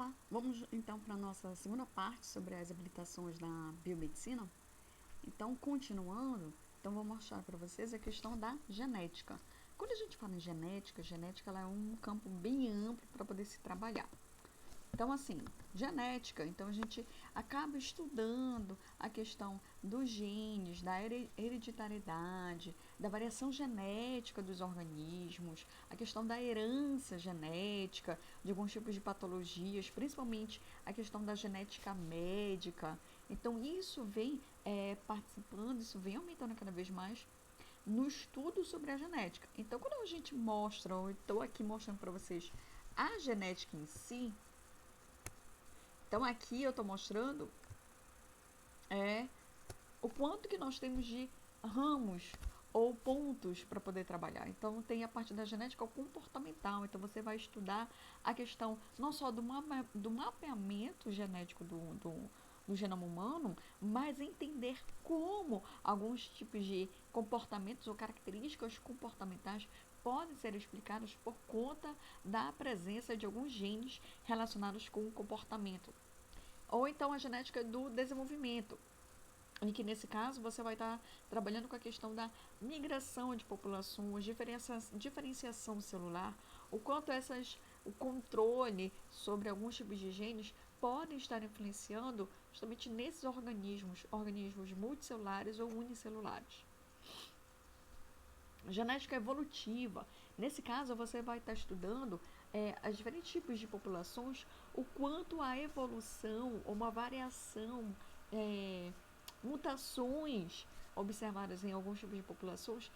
Olá, vamos então para a nossa segunda parte sobre as habilitações da biomedicina. Então, continuando, vou mostrar para vocês a questão da genética. Quando a gente fala em genética, ela é um campo bem amplo para poder se trabalhar. Então, assim, genética, então a gente acaba estudando a questão dos genes, da hereditariedade, da variação genética dos organismos, a questão da herança genética, de alguns tipos de patologias, principalmente a questão da genética médica. Então, isso vem participando, isso vem aumentando cada vez mais no estudo sobre a genética. Então, quando a gente mostra, ou estou aqui mostrando para vocês a genética em si, então aqui eu estou mostrando o quanto que nós temos de ramos ou pontos para poder trabalhar. Então tem a parte da genética comportamental. Então você vai estudar a questão não só do mapeamento genético do genoma humano, mas entender como alguns tipos de comportamentos ou características comportamentais podem ser explicadas por conta da presença de alguns genes relacionados com o comportamento. Ou então a genética do desenvolvimento, em que nesse caso você vai estar trabalhando com a questão da migração de populações, diferenciação celular, o quanto o controle sobre alguns tipos de genes podem estar influenciando justamente nesses organismos multicelulares ou unicelulares. Genética evolutiva. Nesse caso, você vai estar estudando os diferentes tipos de populações, o quanto a evolução ou uma variação, mutações observadas em alguns tipos de populações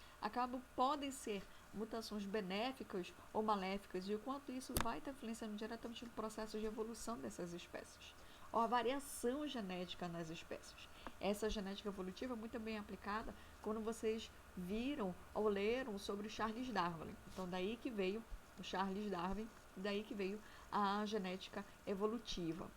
podem ser mutações benéficas ou maléficas, e o quanto isso vai estar influenciando diretamente no processo de evolução dessas espécies, ou a variação genética nas espécies. Essa genética evolutiva é muito bem aplicada quando vocês viram ou leram sobre o Charles Darwin. Então, daí que veio o Charles Darwin, daí que veio a genética evolutiva.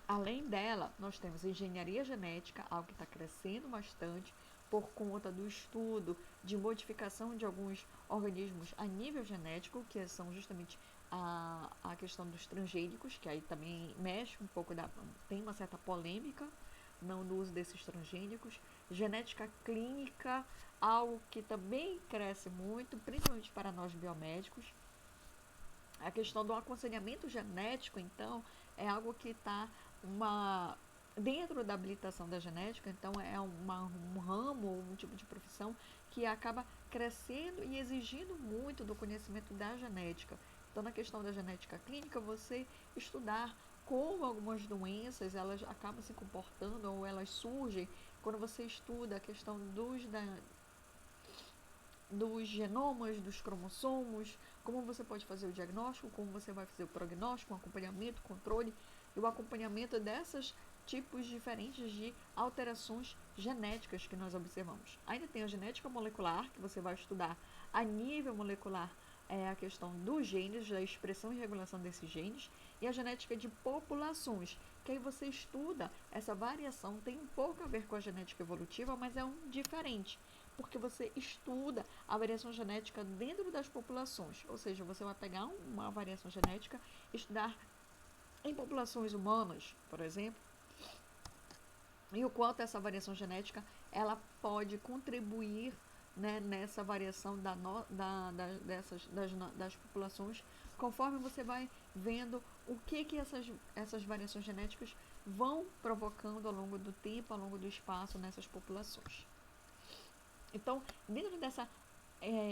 Além dela, nós temos engenharia genética, algo que está crescendo bastante por conta do estudo de modificação de alguns organismos a nível genético, que são justamente a questão dos transgênicos, que aí também mexe um pouco, tem uma certa polêmica no uso desses transgênicos. Genética clínica, algo que também cresce muito, principalmente para nós biomédicos. A questão do aconselhamento genético, então, é algo que está dentro da habilitação da genética, então é um ramo, um tipo de profissão que acaba crescendo e exigindo muito do conhecimento da genética. Então, na questão da genética clínica, você estudar como algumas doenças elas acabam se comportando ou elas surgem quando você estuda a questão dos genomas, dos cromossomos, como você pode fazer o diagnóstico, como você vai fazer o prognóstico, o acompanhamento, o controle e o acompanhamento desses tipos diferentes de alterações genéticas que nós observamos. Ainda tem a genética molecular, que você vai estudar a nível molecular a questão dos genes, da expressão e regulação desses genes, e a genética de populações, que aí você estuda essa variação, tem um pouco a ver com a genética evolutiva, mas é diferente, porque você estuda a variação genética dentro das populações, ou seja, você vai pegar uma variação genética, estudar em populações humanas, por exemplo, e o quanto essa variação genética ela pode contribuir, né, nessa variação das populações, conforme você vai vendo o que essas variações genéticas vão provocando ao longo do tempo, ao longo do espaço nessas populações. Então, dentro dessa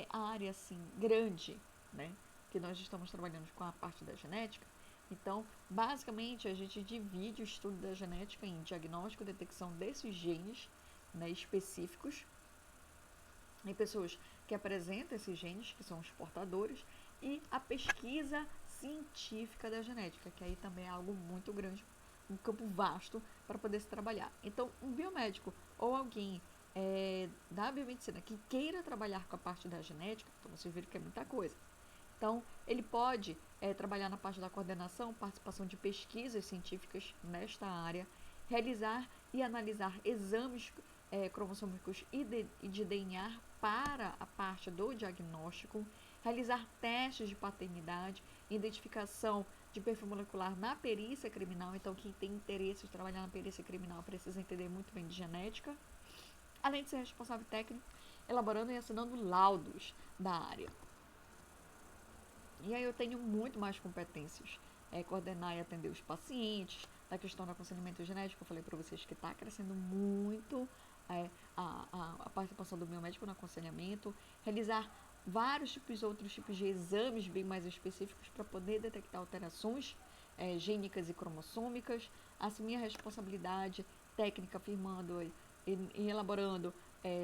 área assim grande, né, que nós estamos trabalhando com a parte da genética, então, basicamente, a gente divide o estudo da genética em diagnóstico e detecção desses genes, né, específicos, em pessoas que apresentam esses genes, que são os portadores, e a pesquisa científica da genética, que aí também é algo muito grande, um campo vasto para poder se trabalhar. Então, um biomédico ou alguém da biomedicina que queira trabalhar com a parte da genética, então vocês viram que é muita coisa. Então, ele pode trabalhar na parte da coordenação, participação de pesquisas científicas nesta área, realizar e analisar exames cromossômicos e de DNA para a parte do diagnóstico, realizar testes de paternidade, identificação de perfil molecular na perícia criminal. Então, quem tem interesse de trabalhar na perícia criminal precisa entender muito bem de genética. Além de ser responsável técnico, elaborando e assinando laudos da área. E aí eu tenho muito mais competências. Coordenar e atender os pacientes, da questão do aconselhamento genético, eu falei para vocês que está crescendo muito a participação do biomédico no aconselhamento, realizar vários outros tipos de exames bem mais específicos para poder detectar alterações gênicas e cromossômicas, assumir a responsabilidade técnica, afirmando e elaborando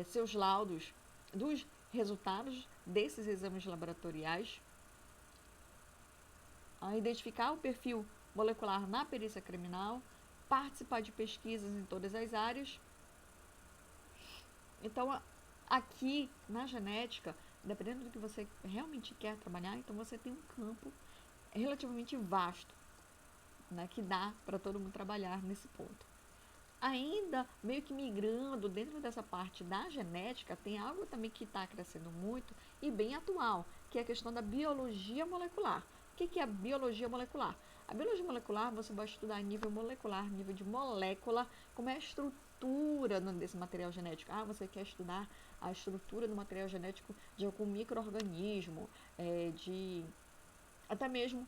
seus laudos dos resultados desses exames laboratoriais, a identificar o perfil molecular na perícia criminal, participar de pesquisas em todas as áreas. Então, aqui na genética, dependendo do que você realmente quer trabalhar, então você tem um campo relativamente vasto, né, que dá para todo mundo trabalhar nesse ponto. Ainda meio que migrando dentro dessa parte da genética, tem algo também que está crescendo muito e bem atual, que é a questão da biologia molecular. O que é a biologia molecular? A biologia molecular você vai estudar a nível molecular, nível de molécula, como é a estrutura desse material genético. Você quer estudar a estrutura do material genético de algum micro-organismo, até mesmo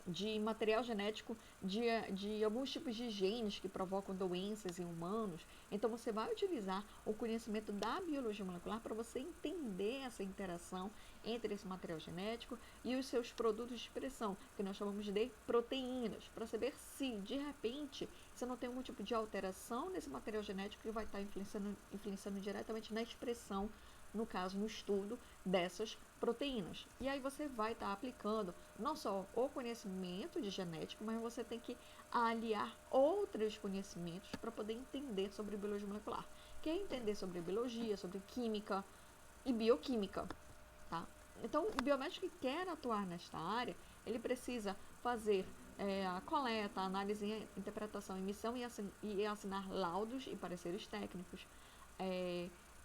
de material genético de alguns tipos de genes que provocam doenças em humanos. Então, você vai utilizar o conhecimento da biologia molecular para você entender essa interação entre esse material genético e os seus produtos de expressão, que nós chamamos de proteínas, para saber se, de repente, você não tem algum tipo de alteração nesse material genético que vai estar influenciando diretamente na expressão, no caso, no estudo dessas proteínas. E aí você vai estar aplicando não só o conhecimento de genética, mas você tem que aliar outros conhecimentos para poder entender sobre biologia molecular. Que é entender sobre biologia, sobre química e bioquímica, tá? Então, o biomédico que quer atuar nesta área, ele precisa fazer a coleta, a análise, interpretação, emissão e assinar laudos e pareceres técnicos,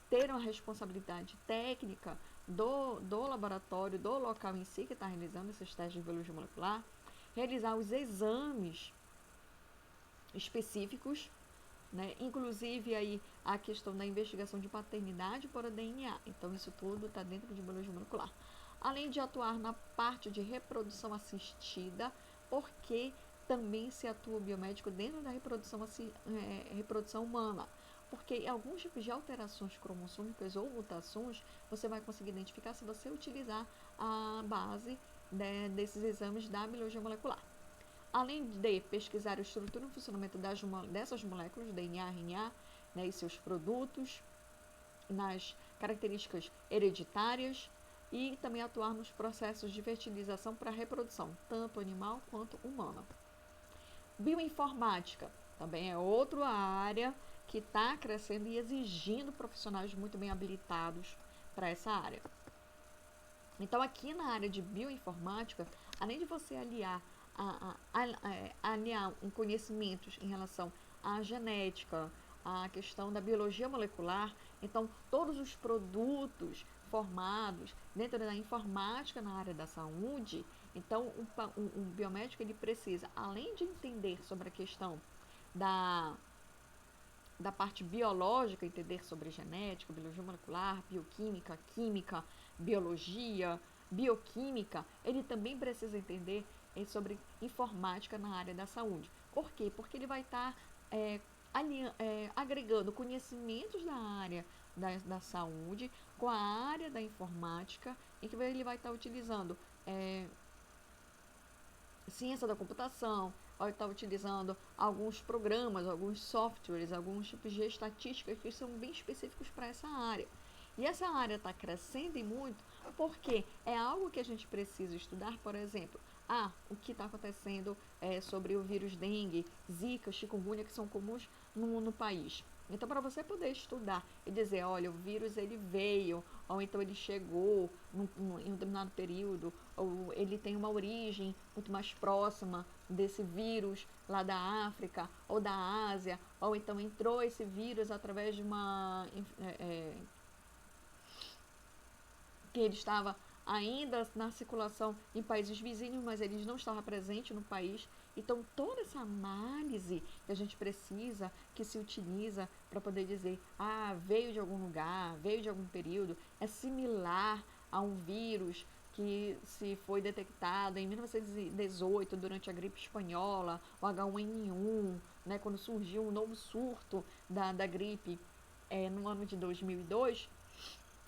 ter uma responsabilidade técnica do laboratório, do local em si que está realizando esses testes de biologia molecular, realizar os exames específicos, né? Inclusive aí a questão da investigação de paternidade por DNA. Então, isso tudo está dentro de biologia molecular. Além de atuar na parte de reprodução assistida, porque também se atua o biomédico dentro da reprodução humana. Porque alguns tipos de alterações cromossômicas ou mutações você vai conseguir identificar se você utilizar a base desses exames da biologia molecular. Além de pesquisar a estrutura e o funcionamento dessas moléculas, DNA, RNA, né, e seus produtos, nas características hereditárias e também atuar nos processos de fertilização para a reprodução, tanto animal quanto humana. Bioinformática também é outra área que está crescendo e exigindo profissionais muito bem habilitados para essa área. Então, aqui na área de bioinformática, além de você aliar conhecimentos em relação à genética, à questão da biologia molecular, então todos os produtos formados dentro da informática na área da saúde, então o biomédico ele precisa, além de entender sobre a questão da parte biológica, entender sobre genética, biologia molecular, bioquímica, química, biologia, bioquímica, ele também precisa entender sobre informática na área da saúde. Por quê? Porque ele vai estar agregando conhecimentos da área da saúde com a área da informática, em que ele vai estar utilizando ciência da computação, vai estar utilizando alguns programas, alguns softwares, alguns tipos de estatísticas que são bem específicos para essa área. E essa área está crescendo e muito porque é algo que a gente precisa estudar, por exemplo, o que está acontecendo sobre o vírus dengue, zika, chikungunya, que são comuns no país. Então, para você poder estudar e dizer, olha, o vírus ele veio, ou então ele chegou em um determinado período, ou ele tem uma origem muito mais próxima desse vírus lá da África ou da Ásia, ou então entrou esse vírus através de que ele estava ainda na circulação em países vizinhos, mas eles não estavam presentes no país. Então, toda essa análise que a gente precisa, que se utiliza para poder dizer, veio de algum lugar, veio de algum período, é similar a um vírus que se foi detectado em 1918 durante a gripe espanhola, o H1N1, né, quando surgiu um novo surto da gripe no ano de 2002.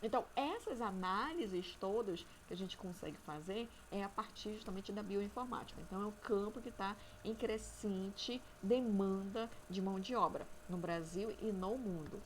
Então, essas análises todas que a gente consegue fazer é a partir justamente da bioinformática. Então, é um campo que está em crescente demanda de mão de obra no Brasil e no mundo.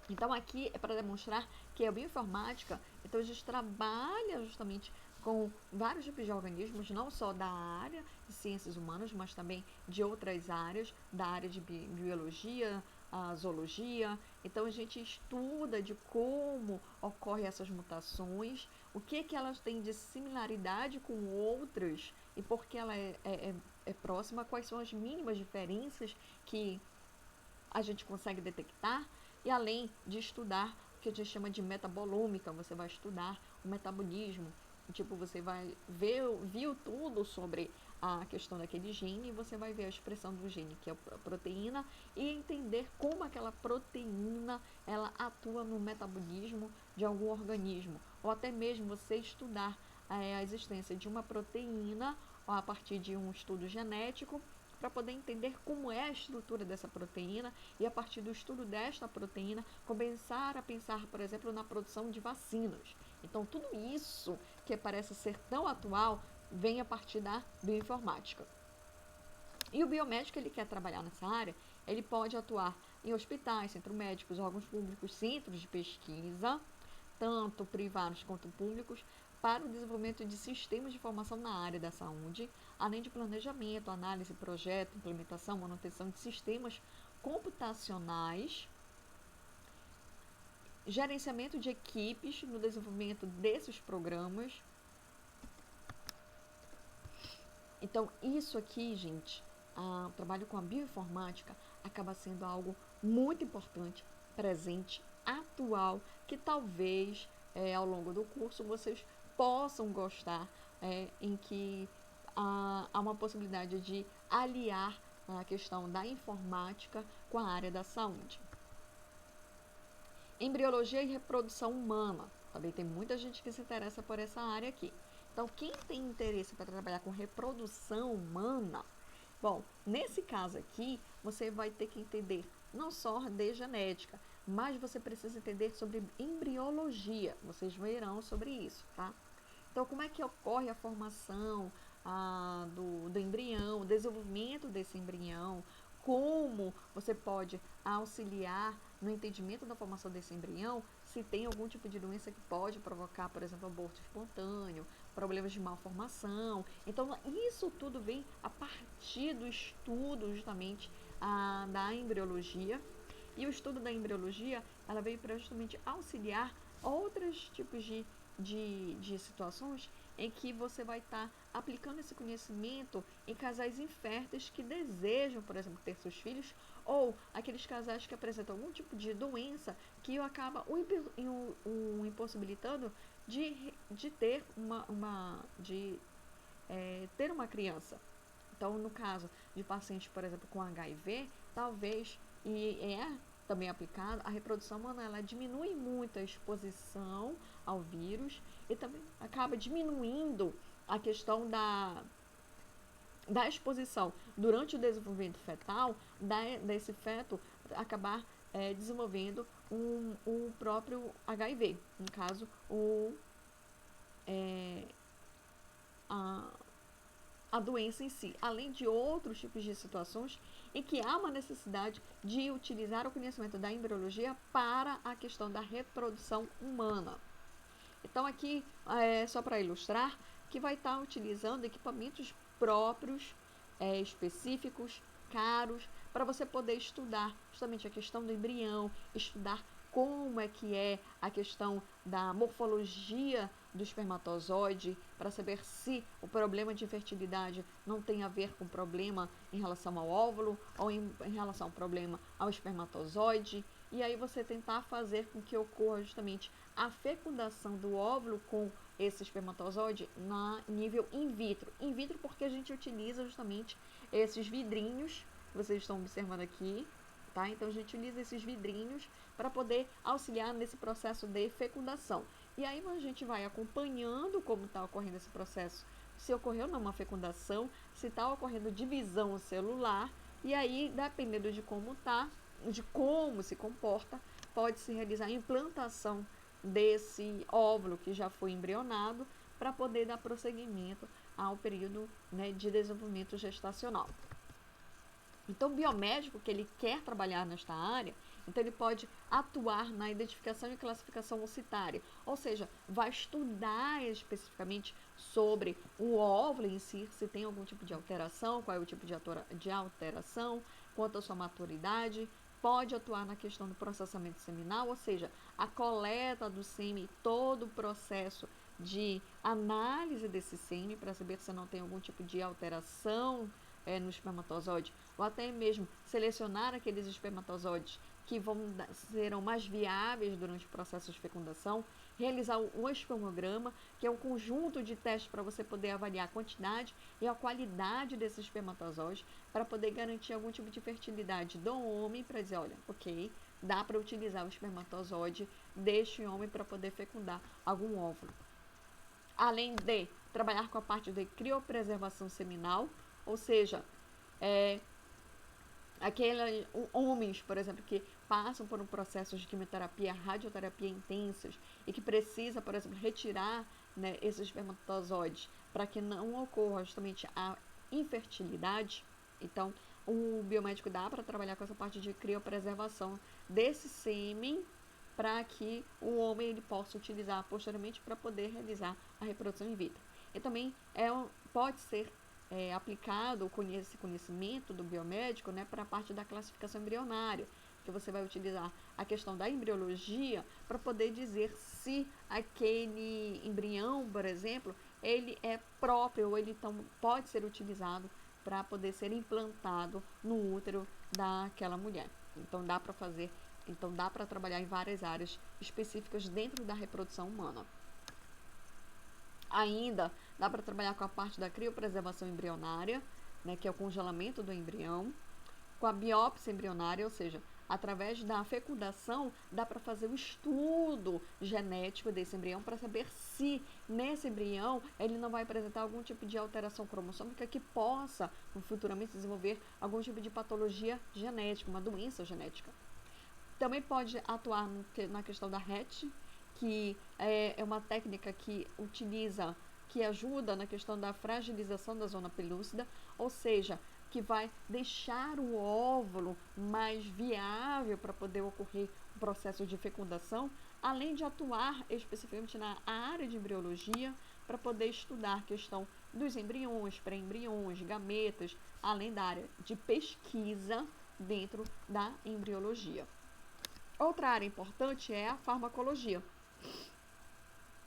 Então, aqui é para demonstrar que a bioinformática, então a gente trabalha justamente com vários tipos de organismos, não só da área de ciências humanas, mas também de outras áreas, da área de biologia, a zoologia. Então, a gente estuda de como ocorrem essas mutações, o que elas têm de similaridade com outras e por que ela é próxima, quais são as mínimas diferenças que a gente consegue detectar. E além de estudar o que a gente chama de metabolômica, você vai estudar o metabolismo. Tipo, você vai viu tudo sobre a questão daquele gene e você vai ver a expressão do gene, que é a proteína, e entender como aquela proteína ela atua no metabolismo de algum organismo. Ou até mesmo você estudar a existência de uma proteína a partir de um estudo genético, para poder entender como é a estrutura dessa proteína e, a partir do estudo desta proteína, começar a pensar, por exemplo, na produção de vacinas. Então, tudo isso que parece ser tão atual vem a partir da bioinformática. E o biomédico, ele quer trabalhar nessa área, ele pode atuar em hospitais, centros médicos, órgãos públicos, centros de pesquisa, tanto privados quanto públicos, para o desenvolvimento de sistemas de informação na área da saúde, além de planejamento, análise, projeto, implementação, manutenção de sistemas computacionais, gerenciamento de equipes no desenvolvimento desses programas. Então, isso aqui, gente, o trabalho com a bioinformática acaba sendo algo muito importante, presente, atual, que talvez ao longo do curso vocês possam gostar, em que há uma possibilidade de aliar a questão da informática com a área da saúde. Embriologia e reprodução humana. Também tem muita gente que se interessa por essa área aqui. Então, quem tem interesse para trabalhar com reprodução humana, bom, nesse caso aqui, você vai ter que entender não só de genética, mas você precisa entender sobre embriologia. Vocês verão sobre isso, tá? Então, como é que ocorre a formação do embrião, o desenvolvimento desse embrião, como você pode auxiliar no entendimento da formação desse embrião, se tem algum tipo de doença que pode provocar, por exemplo, aborto espontâneo, problemas de malformação. Então, isso tudo vem a partir do estudo justamente da embriologia. E o estudo da embriologia, ela veio para justamente auxiliar outros tipos de situações em que você vai estar aplicando esse conhecimento em casais inférteis que desejam, por exemplo, ter seus filhos, ou aqueles casais que apresentam algum tipo de doença que acaba o impossibilitando de ter ter uma criança. Então, no caso de pacientes, por exemplo, com HIV, talvez, também aplicado, a reprodução humana ela diminui muito a exposição ao vírus e também acaba diminuindo a questão da exposição durante o desenvolvimento fetal, desse feto acabar desenvolvendo o próprio HIV, no caso, a doença em si, além de outros tipos de situações em que há uma necessidade de utilizar o conhecimento da embriologia para a questão da reprodução humana. Então, aqui, só para ilustrar, que vai estar utilizando equipamentos próprios, específicos, caros, para você poder estudar justamente a questão do embrião, estudar como é a questão da morfologia do espermatozoide, para saber se o problema de infertilidade não tem a ver com problema em relação ao óvulo ou em relação ao problema ao espermatozoide. E aí você tentar fazer com que ocorra justamente a fecundação do óvulo com esse espermatozoide na nível in vitro. In vitro porque a gente utiliza justamente esses vidrinhos que vocês estão observando aqui, tá? Então a gente utiliza esses vidrinhos para poder auxiliar nesse processo de fecundação. E aí a gente vai acompanhando como está ocorrendo esse processo, se ocorreu numa fecundação, se está ocorrendo divisão celular, e aí, dependendo de como está, de como se comporta, pode-se realizar a implantação desse óvulo que já foi embrionado para poder dar prosseguimento ao período, né, de desenvolvimento gestacional. Então, o biomédico que ele quer trabalhar nesta área, então ele pode atuar na identificação e classificação ocitária, ou seja, vai estudar especificamente sobre o óvulo em si, se tem algum tipo de alteração, qual é o tipo de alteração, quanto à sua maturidade, pode atuar na questão do processamento seminal, ou seja, a coleta do sêmen, todo o processo de análise desse sêmen para saber se não tem algum tipo de alteração no espermatozoide, ou até mesmo selecionar aqueles espermatozoides que serão mais viáveis durante o processo de fecundação, realizar o espermograma, que é um conjunto de testes para você poder avaliar a quantidade e a qualidade desses espermatozoides, para poder garantir algum tipo de fertilidade do homem, para dizer, olha, ok, dá para utilizar o espermatozoide deste homem para poder fecundar algum óvulo. Além de trabalhar com a parte de criopreservação seminal, ou seja, aqueles homens, por exemplo, que passam por um processo de quimioterapia, radioterapia intensas e que precisa, por exemplo, retirar, né, esses espermatozoides para que não ocorra justamente a infertilidade. Então, o biomédico dá para trabalhar com essa parte de criopreservação desse sêmen para que o homem ele possa utilizar posteriormente para poder realizar a reprodução in vitro. E também pode ser aplicado esse conhecimento do biomédico, né, para a parte da classificação embrionária, que você vai utilizar a questão da embriologia para poder dizer se aquele embrião, por exemplo, ele é próprio ou ele então pode ser utilizado para poder ser implantado no útero daquela mulher. Então dá para trabalhar em várias áreas específicas dentro da reprodução humana. Ainda dá para trabalhar com a parte da criopreservação embrionária, né, que é o congelamento do embrião, com a biópsia embrionária, ou seja, através da fecundação, dá para fazer o estudo genético desse embrião para saber se nesse embrião ele não vai apresentar algum tipo de alteração cromossômica que possa futuramente desenvolver algum tipo de patologia genética, uma doença genética. Também pode atuar na questão da RET, que é uma técnica que ajuda na questão da fragilização da zona pelúcida, ou seja, que vai deixar o óvulo mais viável para poder ocorrer o processo de fecundação, além de atuar especificamente na área de embriologia para poder estudar a questão dos embriões, pré-embriões, gametas, além da área de pesquisa dentro da embriologia. Outra área importante é a farmacologia.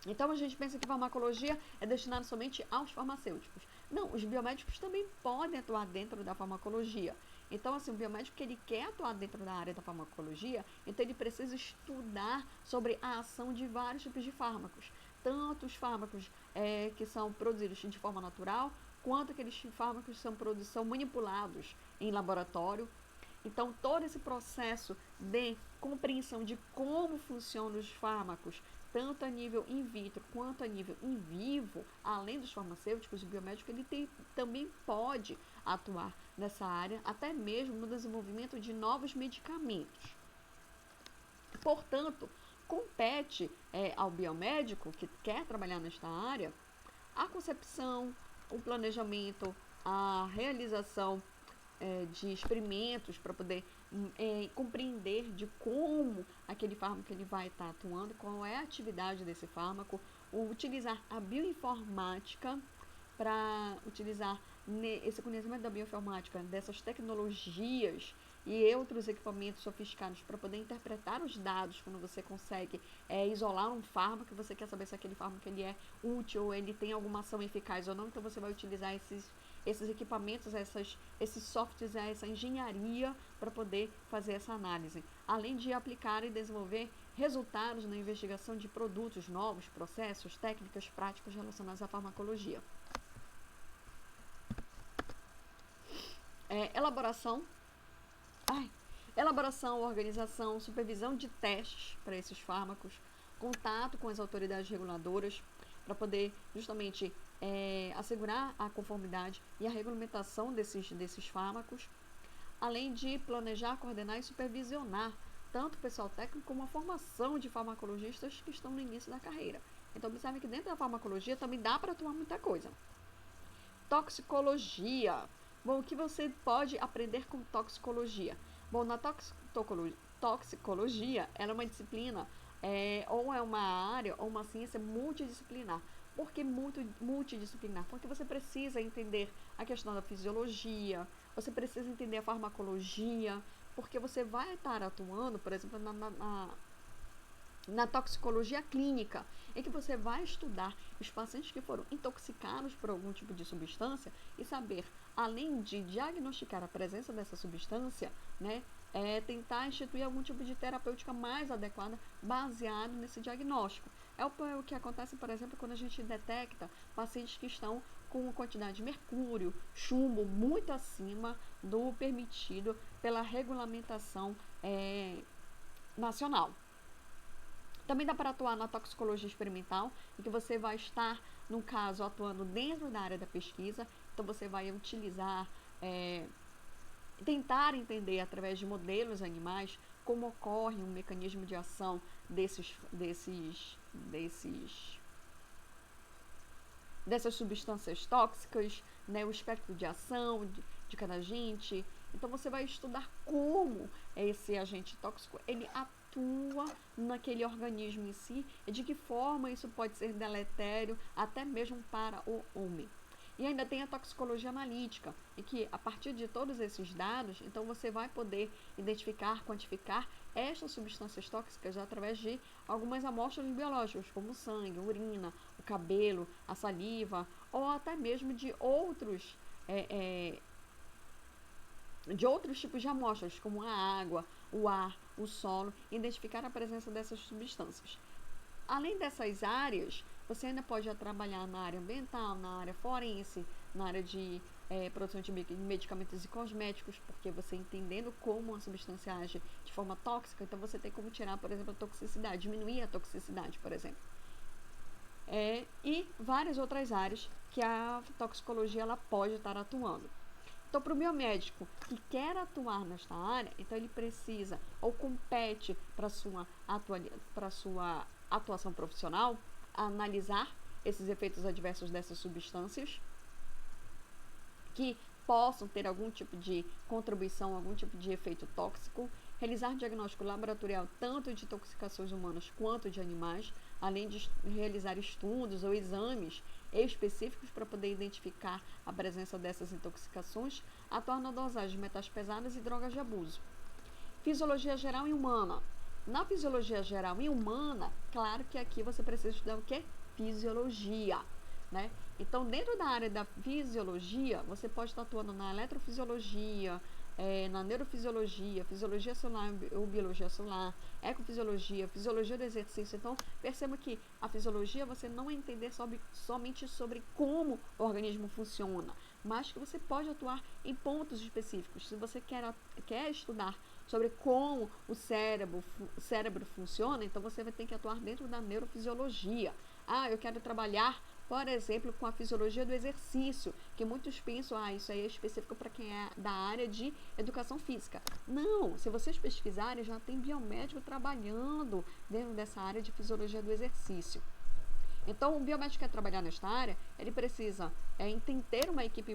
Então a gente pensa que farmacologia é destinada somente aos farmacêuticos. Não, os biomédicos também podem atuar dentro da farmacologia. Então, assim, o biomédico que ele quer atuar dentro da área da farmacologia, então ele precisa estudar sobre a ação de vários tipos de fármacos. Tanto os fármacos que são produzidos de forma natural, quanto aqueles fármacos que são manipulados em laboratório. Então, todo esse processo de compreensão de como funcionam os fármacos, tanto a nível in vitro quanto a nível in vivo, além dos farmacêuticos, o biomédico ele também pode atuar nessa área, até mesmo no desenvolvimento de novos medicamentos. Portanto, compete ao biomédico que quer trabalhar nesta área a concepção, o planejamento, a realização de experimentos para poder compreender de como aquele fármaco ele vai estar atuando, qual é a atividade desse fármaco, utilizar a bioinformática para utilizar esse conhecimento da bioinformática, dessas tecnologias e outros equipamentos sofisticados para poder interpretar os dados quando você consegue isolar um fármaco, que você quer saber se aquele fármaco ele é útil, ou ele tem alguma ação eficaz ou não, então você vai utilizar esses equipamentos, esses softwares, essa engenharia para poder fazer essa análise, além de aplicar e desenvolver resultados na investigação de produtos novos, processos, técnicas, práticas relacionadas à farmacologia. Elaboração, organização, supervisão de testes para esses fármacos, contato com as autoridades reguladoras para poder justamente assegurar a conformidade e a regulamentação desses fármacos, além de planejar, coordenar e supervisionar tanto o pessoal técnico como a formação de farmacologistas que estão no início da carreira. Então, observe que dentro da farmacologia também dá para atuar muita coisa. Toxicologia. Bom, o que você pode aprender com toxicologia? Bom, na toxicologia, ela é uma disciplina, ou é uma área, ou uma ciência multidisciplinar. Por que multidisciplinar? Porque você precisa entender a questão da fisiologia, você precisa entender a farmacologia, porque você vai estar atuando, por exemplo, na toxicologia clínica, em que você vai estudar os pacientes que foram intoxicados por algum tipo de substância e saber, além de diagnosticar a presença dessa substância, né, tentar instituir algum tipo de terapêutica mais adequada baseado nesse diagnóstico. É o que acontece, por exemplo, quando a gente detecta pacientes que estão com quantidade de mercúrio, chumbo muito acima do permitido pela regulamentação nacional. Também dá para atuar na toxicologia experimental, em que você vai estar, no caso, atuando dentro da área da pesquisa. Então, você vai utilizar, tentar entender através de modelos animais como ocorre um mecanismo de ação dessas substâncias tóxicas, né, o espectro de ação de cada agente. Então, você vai estudar como esse agente tóxico ele atua naquele organismo em si e de que forma isso pode ser deletério até mesmo para o homem. E ainda tem a toxicologia analítica, em que a partir de todos esses dados, então você vai poder identificar, quantificar estas substâncias tóxicas através de algumas amostras biológicas, como o sangue, a urina, o cabelo, a saliva, ou até mesmo de outros tipos de amostras, como a água, o ar, o solo, identificar a presença dessas substâncias. Além dessas áreas, você ainda pode trabalhar na área ambiental, na área forense, na área de produção de medicamentos e cosméticos, porque você entendendo como uma substância age de forma tóxica, então você tem como tirar, por exemplo, a toxicidade, diminuir a toxicidade, por exemplo. E várias outras áreas que a toxicologia ela pode estar atuando. Então, para o biomédico que quer atuar nesta área, então ele precisa ou compete para sua atuação profissional analisar esses efeitos adversos dessas substâncias que possam ter algum tipo de contribuição, algum tipo de efeito tóxico, realizar diagnóstico laboratorial tanto de intoxicações humanas quanto de animais, além de realizar estudos ou exames específicos para poder identificar a presença dessas intoxicações, atuar na dosagem de metais pesados e drogas de abuso. Fisiologia geral e humana. Na fisiologia geral e humana, claro que aqui você precisa estudar o que? Fisiologia, né? Então, dentro da área da fisiologia, você pode estar atuando na eletrofisiologia, na neurofisiologia, fisiologia celular ou biologia celular, ecofisiologia, fisiologia do exercício. Então, perceba que a fisiologia você não é entender somente sobre como o organismo funciona, mas que você pode atuar em pontos específicos. Se você quer estudar sobre como o cérebro funciona, então você vai ter que atuar dentro da neurofisiologia. Eu quero trabalhar, por exemplo, com a fisiologia do exercício, que muitos pensam, isso aí é específico para quem é da área de educação física. Não, se vocês pesquisarem, já tem biomédico trabalhando dentro dessa área de fisiologia do exercício. Então, o biomédico que quer trabalhar nesta área, ele precisa ter uma equipe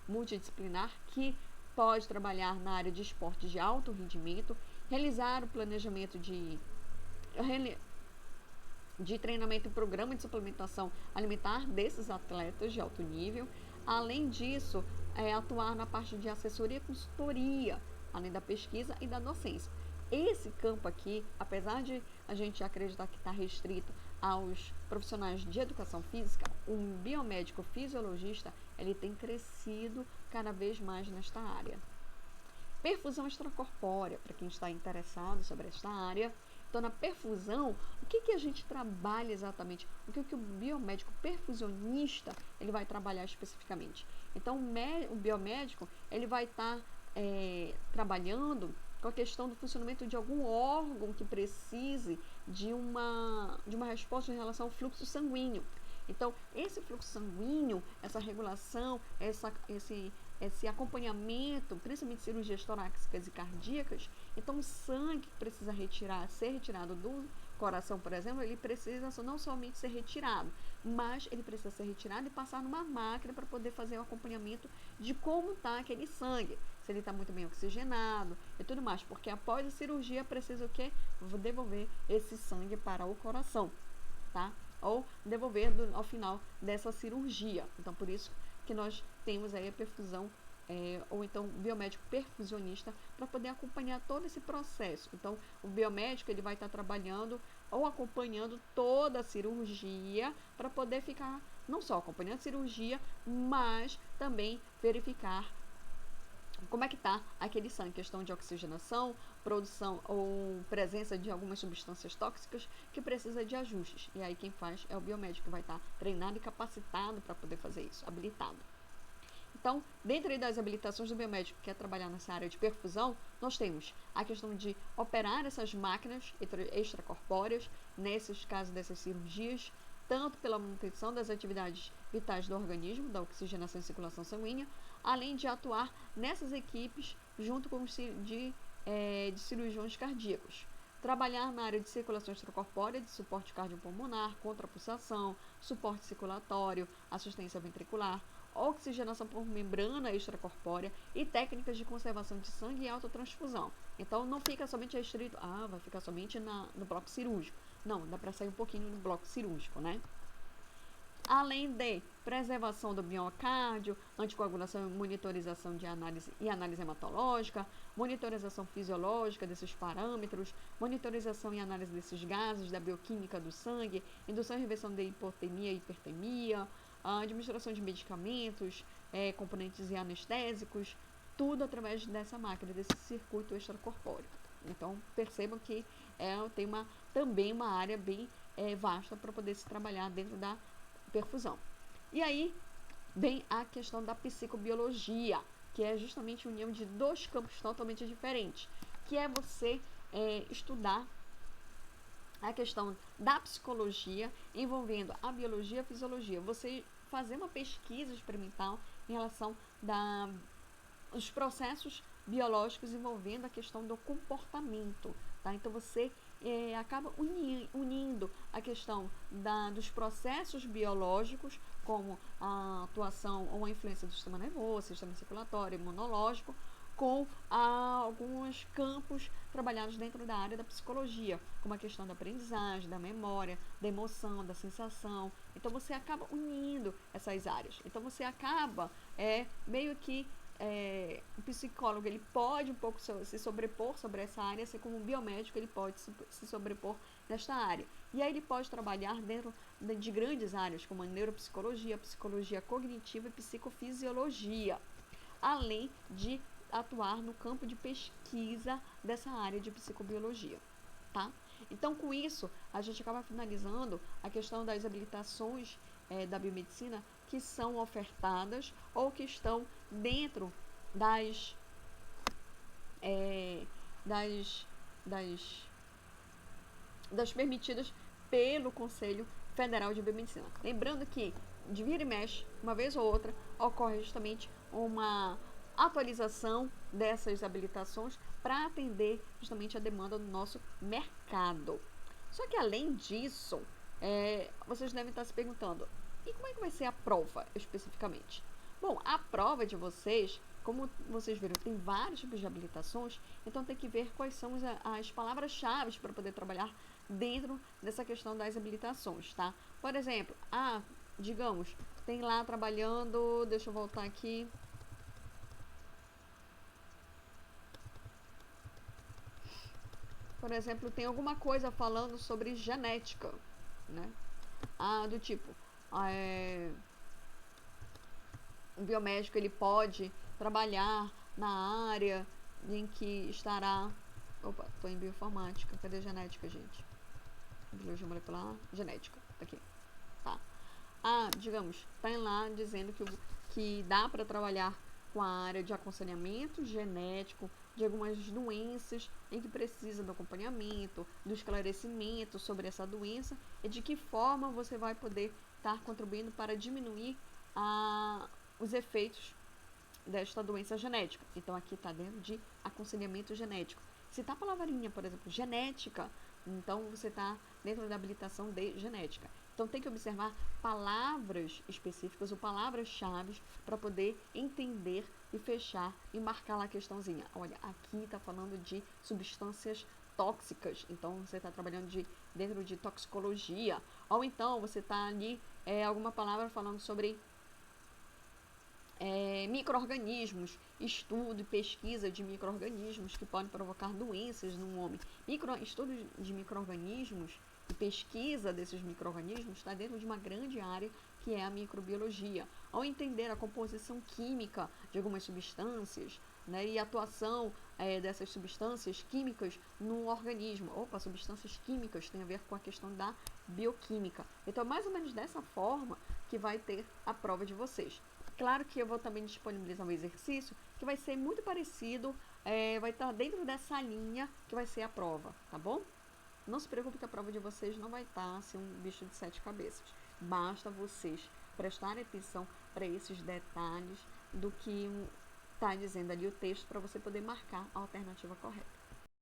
multidisciplinar que pode trabalhar na área de esporte de alto rendimento, realizar o planejamento de treinamento e programa de suplementação alimentar desses atletas de alto nível, Além disso, atuar na parte de assessoria e consultoria, além da pesquisa e da docência. Esse campo aqui, apesar de a gente acreditar que está restrito aos profissionais de educação física, o biomédico fisiologista, ele tem crescido cada vez mais nesta área. Perfusão extracorpórea, para quem está interessado sobre esta área. Então, na perfusão, o que a gente trabalha exatamente? O que o biomédico perfusionista ele vai trabalhar especificamente? Então, o biomédico ele vai estar trabalhando com a questão do funcionamento de algum órgão que precise de uma resposta em relação ao fluxo sanguíneo. Então, esse fluxo sanguíneo, essa regulação, esse acompanhamento, principalmente de cirurgias torácicas e cardíacas, então o sangue que precisa ser retirado do coração, por exemplo, ele precisa não somente ser retirado, mas ele precisa ser retirado e passar numa máquina para poder fazer o acompanhamento de como está aquele sangue, se ele está muito bem oxigenado e tudo mais, porque após a cirurgia precisa o quê? Devolver esse sangue para o coração, tá? Ou devolver ao final dessa cirurgia. Então, por isso que nós temos aí a perfusão, ou então o biomédico perfusionista, para poder acompanhar todo esse processo. Então, o biomédico ele vai estar trabalhando ou acompanhando toda a cirurgia, para poder ficar não só acompanhando a cirurgia, mas também verificar como é que está aquele sangue, questão de oxigenação, produção ou presença de algumas substâncias tóxicas que precisa de ajustes. E aí quem faz é o biomédico, que vai estar treinado e capacitado para poder fazer isso, habilitado. Então, dentre das habilitações do biomédico que quer trabalhar nessa área de perfusão, nós temos a questão de operar essas máquinas extracorpóreas, nesses casos dessas cirurgias, tanto pela manutenção das atividades vitais do organismo, da oxigenação e circulação sanguínea, além de atuar nessas equipes junto com os de cirurgiões cardíacos. Trabalhar na área de circulação extracorpórea, de suporte cardiopulmonar, contrapulsação, suporte circulatório, assistência ventricular, oxigenação por membrana extracorpórea e técnicas de conservação de sangue e autotransfusão. Então, não fica somente restrito, vai ficar somente no bloco cirúrgico. Não, dá para sair um pouquinho no bloco cirúrgico, né? Além de preservação do miocárdio, anticoagulação e monitorização de análise hematológica, monitorização fisiológica desses parâmetros, monitorização e análise desses gases, da bioquímica do sangue, indução e reversão de hipotemia e hipertemia, administração de medicamentos, componentes e anestésicos, tudo através dessa máquina, desse circuito extracorpóreo. Então, percebam que tem também uma área bem vasta para poder se trabalhar dentro da perfusão. E aí vem a questão da psicobiologia, que é justamente a união de dois campos totalmente diferentes, que é você estudar a questão da psicologia envolvendo a biologia e a fisiologia. Você fazer uma pesquisa experimental em relação aos processos biológicos envolvendo a questão do comportamento, tá? Então você acaba unindo a questão dos processos biológicos, como a atuação ou a influência do sistema nervoso, sistema circulatório, imunológico, com alguns campos trabalhados dentro da área da psicologia, como a questão da aprendizagem, da memória, da emoção, da sensação. Então você acaba unindo essas áreas. Então você acaba meio que o psicólogo ele pode um pouco se sobrepor sobre essa área, assim como o biomédico ele pode se sobrepor nesta área. E aí ele pode trabalhar dentro de grandes áreas, como a neuropsicologia, psicologia cognitiva e psicofisiologia, além de atuar no campo de pesquisa dessa área de psicobiologia, tá? Então, com isso, a gente acaba finalizando a questão das habilitações da biomedicina que são ofertadas ou que estão dentro das permitidas pelo Conselho Federal de Biomedicina. Lembrando que, de vira e mexe, uma vez ou outra, ocorre justamente uma atualização dessas habilitações para atender justamente a demanda do nosso mercado. Só que, além disso, vocês devem estar se perguntando, e como é que vai ser a prova especificamente? Bom, a prova de vocês, como vocês viram, tem vários tipos de habilitações, então tem que ver quais são as palavras-chave para poder trabalhar dentro dessa questão das habilitações, tá? Por exemplo, digamos, tem lá trabalhando, deixa eu voltar aqui. Por exemplo, tem alguma coisa falando sobre genética, né? Do tipo, um biomédico ele pode trabalhar na área em que estará... Opa, estou em bioinformática. Cadê genética, gente? Biologia molecular, genética. Tá aqui. Tá. Digamos, tem lá dizendo que dá para trabalhar com a área de aconselhamento genético de algumas doenças em que precisa do acompanhamento, do esclarecimento sobre essa doença e de que forma você vai poder estar contribuindo para diminuir os efeitos desta doença genética. Então, aqui está dentro de aconselhamento genético. Se está a palavrinha, por exemplo, genética, então você está dentro da habilitação de genética. Então, tem que observar palavras específicas ou palavras-chave para poder entender e fechar e marcar lá a questãozinha. Olha, aqui está falando de substâncias tóxicas, então você está trabalhando dentro de toxicologia. Ou então, você está ali, alguma palavra falando sobre micro-organismos, estudo e pesquisa de micro-organismos que podem provocar doenças no homem. Estudo de micro-organismos e pesquisa desses micro-organismos está dentro de uma grande área que é a microbiologia. Ao entender a composição química de algumas substâncias, né, e a atuação dessas substâncias químicas no organismo. Substâncias químicas tem a ver com a questão da bioquímica. Então, mais ou menos dessa forma que vai ter a prova de vocês. Claro que eu vou também disponibilizar um exercício que vai ser muito parecido, vai estar dentro dessa linha que vai ser a prova, tá bom? Não se preocupe que a prova de vocês não vai estar assim um bicho de 7 cabeças. Basta vocês prestarem atenção para esses detalhes do que está dizendo ali o texto para você poder marcar a alternativa correta.